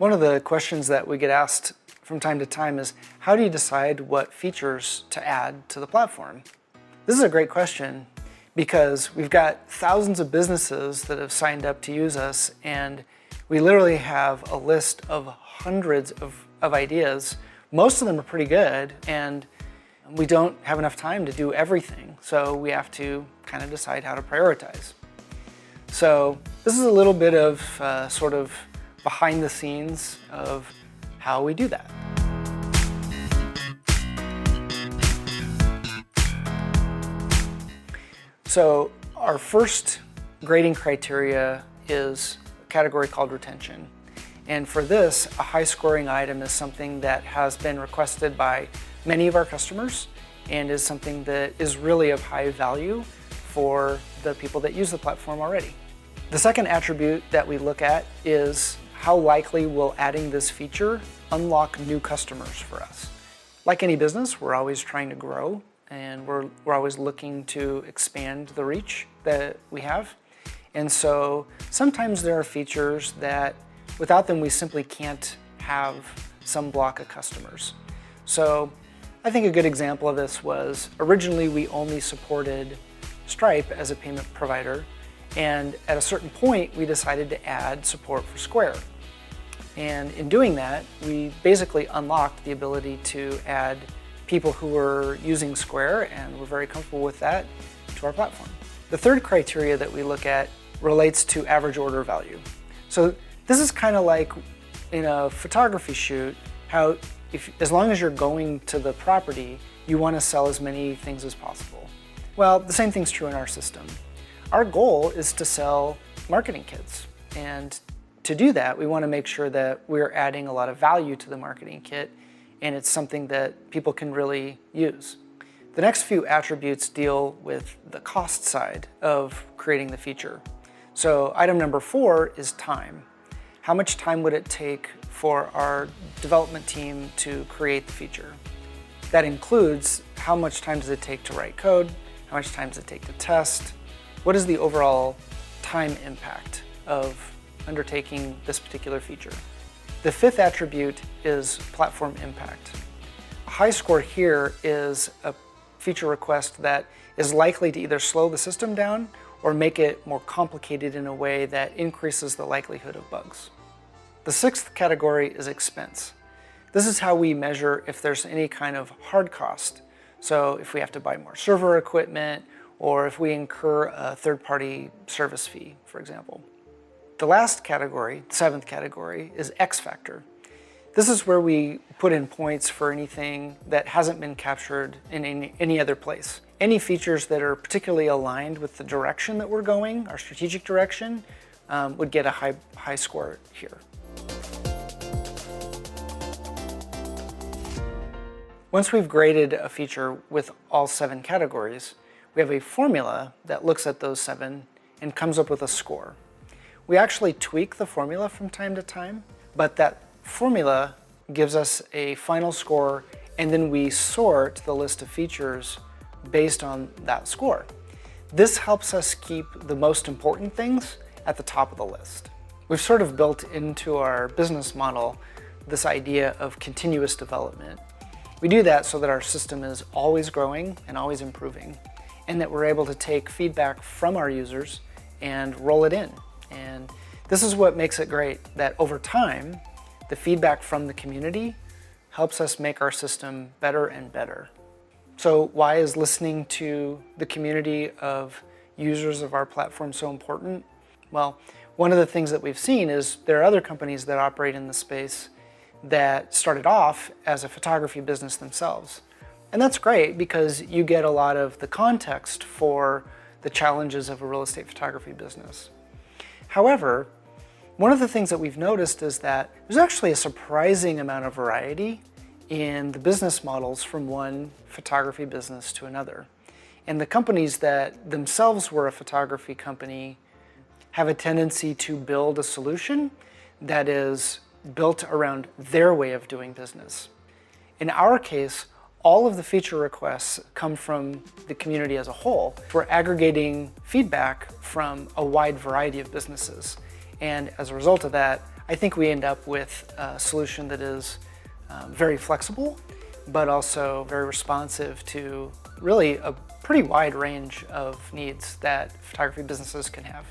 One of the questions that we get asked from time to time is, how do you decide what features to add to the platform? This is a great question because we've got thousands of businesses that have signed up to use us, and we literally have a list of hundreds of ideas. Most of them are pretty good, and we don't have enough time to do everything, so we have to kind of decide how to prioritize. So this is a little bit of sort of behind the scenes of how we do that. So our first grading criteria is a category called retention. And for this, a high scoring item is something that has been requested by many of our customers and is something that is really of high value for the people that use the platform already. The second attribute that we look at is how likely will adding this feature unlock new customers for us. Like any business, we're always trying to grow, and we're always looking to expand the reach that we have. And so sometimes there are features that without them we simply can't have some block of customers. So I think a good example of this was originally we only supported Stripe as a payment provider, and at a certain point we decided to add support for Square. And in doing that, we basically unlocked the ability to add people who were using Square, and we're very comfortable with that, to our platform. The third criteria that we look at relates to average order value. So this is kind of like in a photography shoot, how as long as you're going to the property, you want to sell as many things as possible. Well, the same thing's true in our system. Our goal is to sell marketing kits, and to do that, we want to make sure that we're adding a lot of value to the marketing kit, and it's something that people can really use. The next few attributes deal with the cost side of creating the feature. So item number 4 is time. How much time would it take for our development team to create the feature? That includes how much time does it take to write code, how much time does it take to test, what is the overall time impact of undertaking this particular feature. The fifth attribute is platform impact. A high score here is a feature request that is likely to either slow the system down or make it more complicated in a way that increases the likelihood of bugs. The sixth category is expense. This is how we measure if there's any kind of hard cost. So if we have to buy more server equipment, or if we incur a third-party service fee, for example. The last category, the seventh category, is X factor. This is where we put in points for anything that hasn't been captured in any other place. Any features that are particularly aligned with the direction that we're going, our strategic direction, would get a high score here. Once we've graded a feature with all 7 categories, we have a formula that looks at those 7 and comes up with a score. We actually tweak the formula from time to time, but that formula gives us a final score, and then we sort the list of features based on that score. This helps us keep the most important things at the top of the list. We've sort of built into our business model this idea of continuous development. We do that so that our system is always growing and always improving, and that we're able to take feedback from our users and roll it in. And this is what makes it great, that over time, the feedback from the community helps us make our system better and better. So why is listening to the community of users of our platform so important? Well, one of the things that we've seen is there are other companies that operate in the space that started off as a photography business themselves. And that's great because you get a lot of the context for the challenges of a real estate photography business. However, one of the things that we've noticed is that there's actually a surprising amount of variety in the business models from one photography business to another. And the companies that themselves were a photography company have a tendency to build a solution that is built around their way of doing business. In our case, all of the feature requests come from the community as a whole. We're aggregating feedback from a wide variety of businesses. And as a result of that, I think we end up with a solution that is very flexible, but also very responsive to really a pretty wide range of needs that photography businesses can have.